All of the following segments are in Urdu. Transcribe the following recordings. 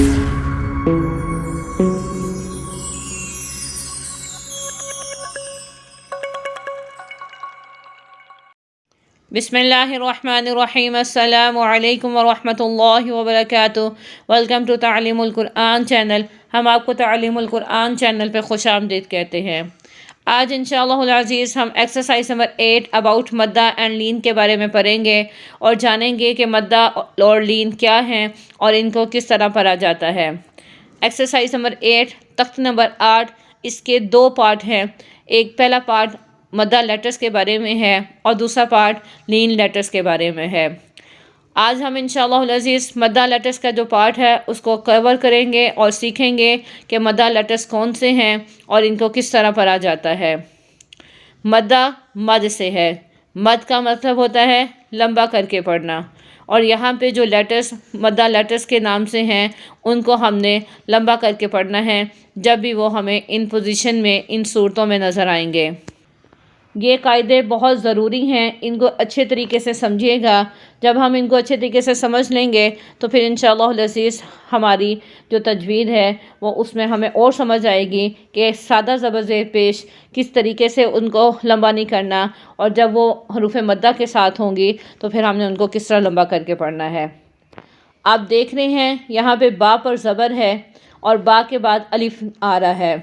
بسم اللہ الرحمن الرحیم۔ السلام علیکم ورحمۃ اللہ وبرکاتہ۔ ویلکم ٹو تعلیم القرآن چینل۔ ہم آپ کو تعلیم القرآن چینل پہ خوش آمدید کہتے ہیں۔ آج انشاءاللہ العزیز ہم ایکسرسائز نمبر 8 اباؤٹ مدہ اینڈ لین کے بارے میں پڑھیں گے اور جانیں گے کہ مدہ اور لین کیا ہیں اور ان کو کس طرح پڑھا جاتا ہے۔ ایکسرسائز نمبر 8 تخت نمبر 8، اس کے 2 پارٹ ہیں۔ ایک پہلا پارٹ مدہ لیٹرز کے بارے میں ہے اور دوسرا پارٹ لین لیٹرز کے بارے میں ہے۔ آج ہم انشاءاللہ العزیز مدہ لیٹرز کا جو پارٹ ہے اس کو کور کریں گے اور سیکھیں گے کہ مدہ لیٹرز کون سے ہیں اور ان کو کس طرح پڑھا جاتا ہے۔ مدہ مد سے ہے۔ مد کا مطلب ہوتا ہے لمبا کر کے پڑھنا، اور یہاں پہ جو لیٹرز مدہ لیٹرز کے نام سے ہیں ان کو ہم نے لمبا کر کے پڑھنا ہے جب بھی وہ ہمیں ان پوزیشن میں ان صورتوں میں نظر آئیں گے۔ یہ قاعدے بہت ضروری ہیں، ان کو اچھے طریقے سے سمجھیے گا۔ جب ہم ان کو اچھے طریقے سے سمجھ لیں گے تو پھر انشاءاللہ العزیز ہماری جو تجوید ہے وہ اس میں ہمیں اور سمجھ آئے گی کہ سادہ زبر زیر پیش کس طریقے سے ان کو لمبا نہیں کرنا، اور جب وہ حروف مدہ کے ساتھ ہوں گی تو پھر ہم نے ان کو کس طرح لمبا کر کے پڑھنا ہے۔ آپ دیکھ رہے ہیں یہاں پہ با پر زبر ہے اور با کے بعد الف آ رہا ہے۔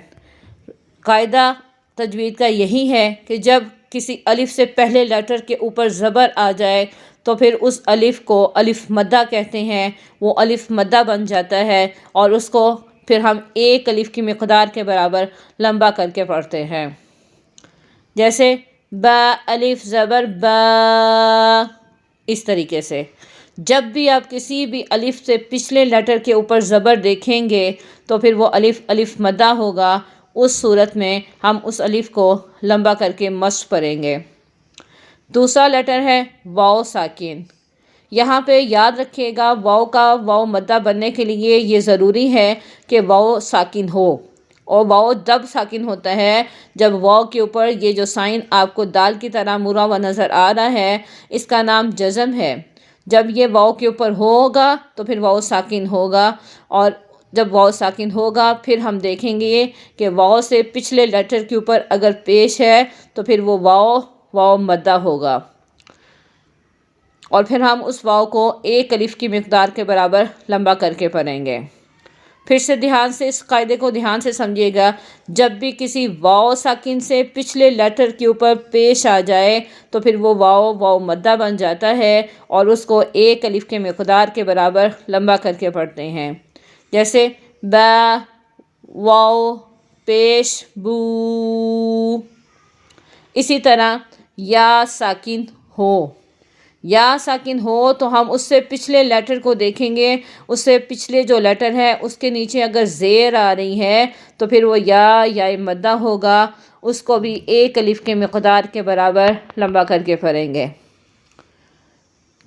قاعدہ تجوید کا یہی ہے کہ جب کسی الف سے پہلے لیٹر کے اوپر زبر آ جائے تو پھر اس الف کو الف مدہ کہتے ہیں، وہ الف مدہ بن جاتا ہے اور اس کو پھر ہم ایک الف کی مقدار کے برابر لمبا کر کے پڑھتے ہیں۔ جیسے با الف زبر با، اس طریقے سے جب بھی آپ کسی بھی الف سے پچھلے لیٹر کے اوپر زبر دیکھیں گے تو پھر وہ الف الف مدہ ہوگا۔ اس صورت میں ہم اس الف کو لمبا کر کے مشق پڑھیں گے۔ دوسرا لیٹر ہے واو ساکن۔ یہاں پہ یاد رکھیے گا واو کا واو مدہ بننے کے لیے یہ ضروری ہے کہ واو ساکن ہو، اور واو جب ساکن ہوتا ہے جب واو کے اوپر یہ جو سائن آپ کو دال کی طرح مرا ہوا نظر آ رہا ہے اس کا نام جزم ہے۔ جب یہ واو کے اوپر ہوگا تو پھر واو ساکن ہوگا، اور جب واو ساکن ہوگا پھر ہم دیکھیں گے کہ واو سے پچھلے لیٹر کے اوپر اگر پیش ہے تو پھر وہ واو مدہ ہوگا، اور پھر ہم اس واو کو ایک الف کی مقدار کے برابر لمبا کر کے پڑھیں گے۔ پھر سے دھیان سے اس قاعدے کو دھیان سے سمجھیے گا، جب بھی کسی واو ساکن سے پچھلے لیٹر کے اوپر پیش آ جائے تو پھر وہ واو مدہ بن جاتا ہے اور اس کو ایک الف کے مقدار کے برابر لمبا کر کے پڑھتے ہیں۔ جیسے با، واو پیش بو۔ اسی طرح یا ساکن ہو، یا ساکن ہو تو ہم اس سے پچھلے لیٹر کو دیکھیں گے، اس سے پچھلے جو لیٹر ہے اس کے نیچے اگر زیر آ رہی ہے تو پھر وہ یا مدہ ہوگا، اس کو بھی ایک الف کے مقدار کے برابر لمبا کر کے پڑھیں گے۔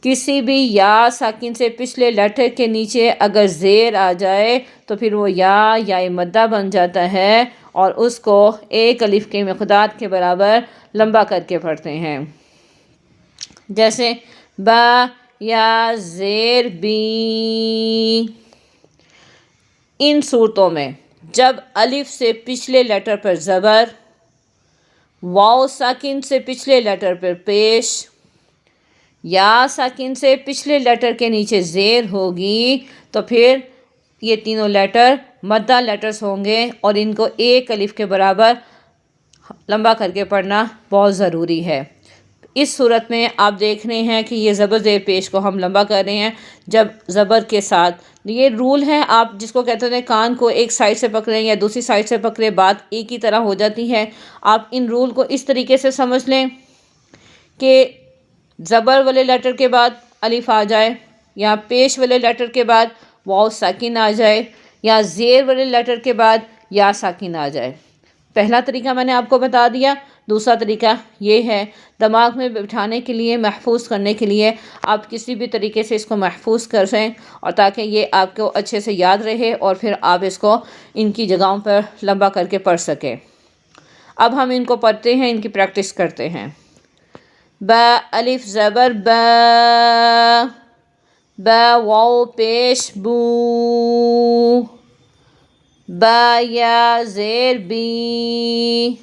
کسی بھی یا ساکن سے پچھلے لیٹر کے نیچے اگر زیر آ جائے تو پھر وہ یا مدہ بن جاتا ہے اور اس کو ایک الف کے مقدار کے برابر لمبا کر کے پڑھتے ہیں۔ جیسے با یا زیر بی۔ ان صورتوں میں جب الف سے پچھلے لیٹر پر زبر، واو ساکن سے پچھلے لیٹر پر پیش، یا ساکن سے پچھلے لیٹر کے نیچے زیر ہوگی تو پھر یہ تینوں لیٹر مدہ لیٹرز ہوں گے اور ان کو ایک الف کے برابر لمبا کر کے پڑھنا بہت ضروری ہے۔ اس صورت میں آپ دیکھ رہے ہیں کہ یہ زبر زیر پیش کو ہم لمبا کر رہے ہیں جب زبر کے ساتھ۔ یہ رول ہے، آپ جس کو کہتے ہیں کان کو ایک سائڈ سے پکڑیں یا دوسری سائڈ سے پکڑیں بات ایک ہی طرح ہو جاتی ہے۔ آپ ان رول کو اس طریقے سے سمجھ لیں کہ زبر والے لیٹر کے بعد الف آ جائے، یا پیش والے لیٹر کے بعد واو ساکن آ جائے، یا زیر والے لیٹر کے بعد یا ساکن آ جائے۔ پہلا طریقہ میں نے آپ کو بتا دیا۔ دوسرا طریقہ یہ ہے، دماغ میں بٹھانے کے لیے، محفوظ کرنے کے لیے آپ کسی بھی طریقے سے اس کو محفوظ کریں اور تاکہ یہ آپ کو اچھے سے یاد رہے اور پھر آپ اس کو ان کی جگہوں پر لمبا کر کے پڑھ سکیں۔ اب ہم ان کو پڑھتے ہیں، ان کی پریکٹس کرتے ہیں۔ با الف زبر با، با واو پیش بو، با یا زیر بی،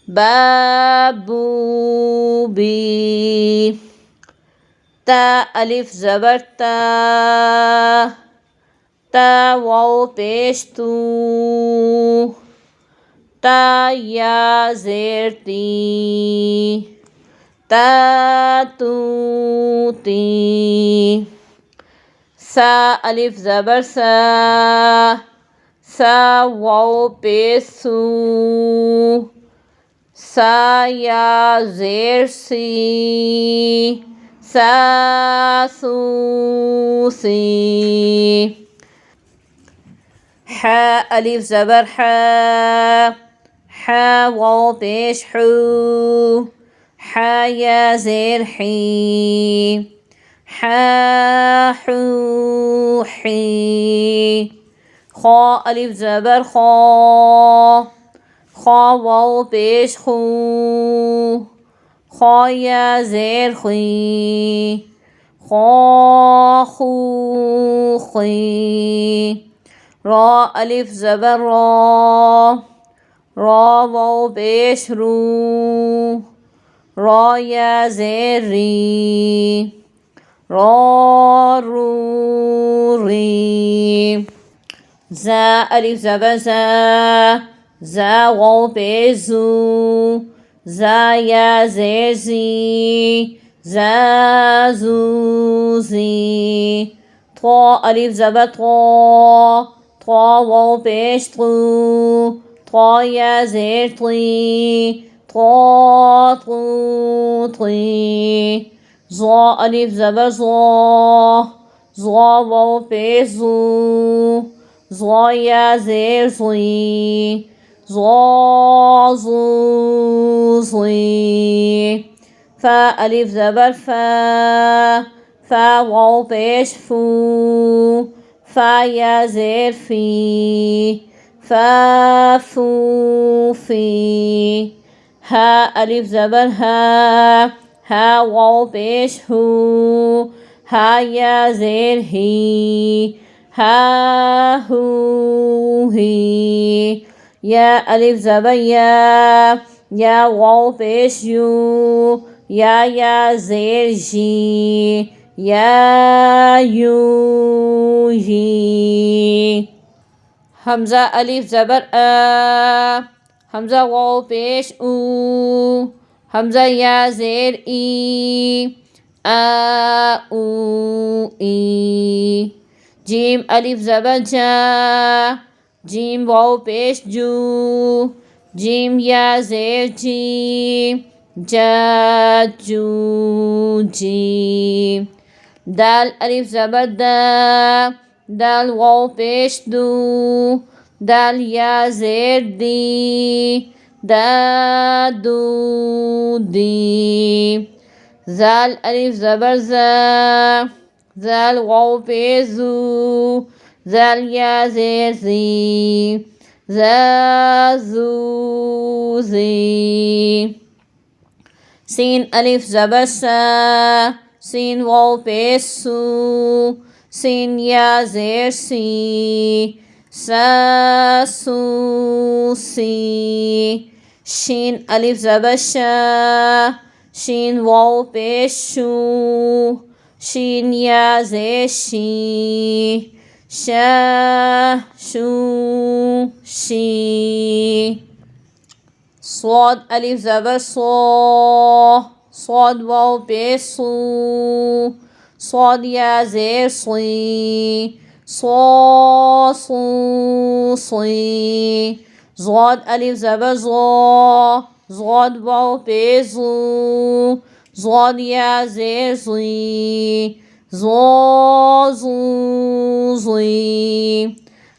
بابو بی. تا الف زبر تا، تا واو پیش تو، تا یا زیر تی، تا تو تی. سا الف زبر سا، سا واو پیش سو، سا یا زیر سی، سا سو سی. حا الف زبر حا، حا واو پیش حو، حا یا زیر حی، حا حو حی. خا الف زبر خا، خا واو پیش خو، خا یا زیر خوی، خا خو خوی. را الف زبر را، را واو پیش رو، را یا زیر ری، را رو ری. زا الف زبر زا، زا واو پیش زو، زا یا زیر زی، زا زو زی. طا الف زبر طا، طا واو پیش طو، طا یا زیر طی، طا طو طی. ظا الف زبر ظا، ظا واو پیش زو، ظا یا زیر زی، ظا زو زی. فا الف زبر فا، فا واو پیش فو، فا یا زیر فی، فا فو فی. ہا الف زبر ہا، ہا واو پیش ہو، ہا یا زیر ہی، ہا ہو ہی. یا الف زبر یا، یا واو پیش یو، یا یا زیر جی، یا یو جی. حمزہ الف زبر آ، حمزہ واو پیش او، حمزہ یا زیر ای، آ او ای. جیم الف زبر جا، جیم واو پیش جو، جیم یا زیر جی، جا جو جی. دال الف زبر دا، دال واو پیش دو، دال یا زیر دی، دا دو دی. زال الف زبر زا، زال واو پیش زو، زال یا زیر زی، زا زو زی. سین الف زبر سا، سین واو پیش سو، سین یا زیر سی، سا سو سی. شین الف زبر شا، شین واو پیش شو، شین یا زیر شی، شا شو شی. صاد الف زبر صا، صاد واو پیش صو، صاد یا زیر صی، صا صو صی. ضاد الف زبر ضا، ضاد واو پیش زو، ضاد یا زیر زی، ضا زو زی.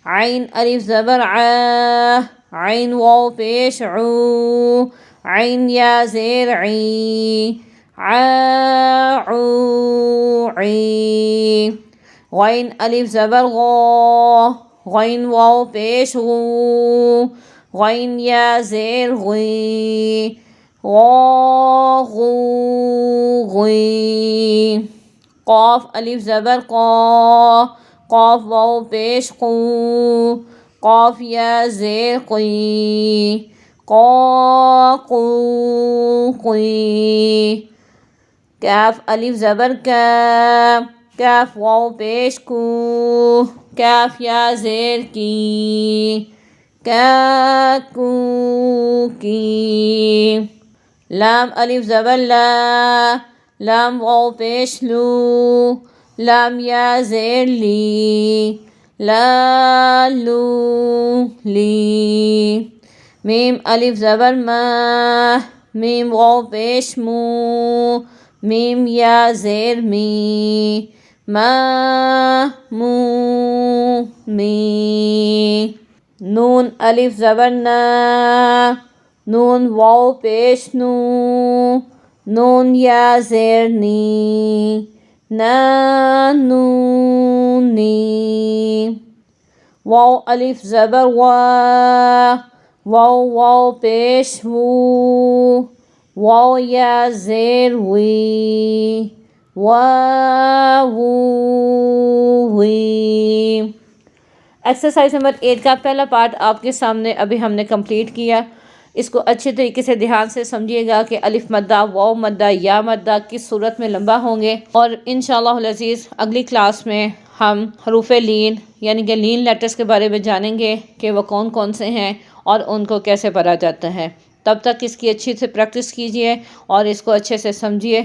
عین الف زبر ع، عین واو پیش عو، عین یا زیر عی، عو عی. غین الف زبر غا، غین واو پیش غو، غین یا زیر غی، غا غو غی. قاف الف زبر قا، قاف واو پیش قو، قاف یا زیر قی، قا قو قی. کاف الف زبر کا، کاف واو پیش کو، کاف یا زیر کی، کا کو کی. لام الف زبر لا، لام واو پیش لو، لام یا زیر لی، لا لو لی. میم الف زبر ما، میم واو پیش مو، میم یا زیر می، ما مو می. نون الف زبر نا، نون واو پیش نو، نون یا زیر نی، نا نو نی. واو الف زبر وا، واو واو پیش وو، واو یا زیر وی، واو وی. ایکسرسائز نمبر 8 کا پہلا پارٹ آپ کے سامنے ابھی ہم نے کمپلیٹ کیا. اس کو اچھے طریقے سے دھیان سے سمجھیے گا کہ الف مدہ، واو مدہ، یا مدہ کس صورت میں لمبا ہوں گے. اور انشاءاللہ العزیز اگلی کلاس میں ہم حروف لین یعنی کہ لین لیٹرز کے بارے میں جانیں گے کہ وہ کون کون سے ہیں اور ان کو کیسے پڑھا جاتا ہے. تب تک اس کی اچھی سے پریکٹس کیجئے اور اس کو اچھے سے سمجھیے.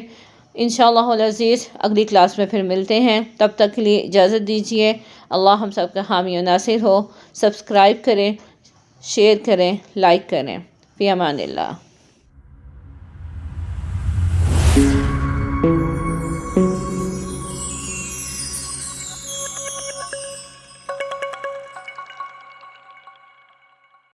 انشاءاللہ العزیز اگلی کلاس میں پھر ملتے ہیں. تب تک کے لیے اجازت دیجیے. اللہ ہم سب کا حامی و ناصر ہو. سبسکرائب کریں، شیئر کریں، لائک کریں. فی امان اللہ.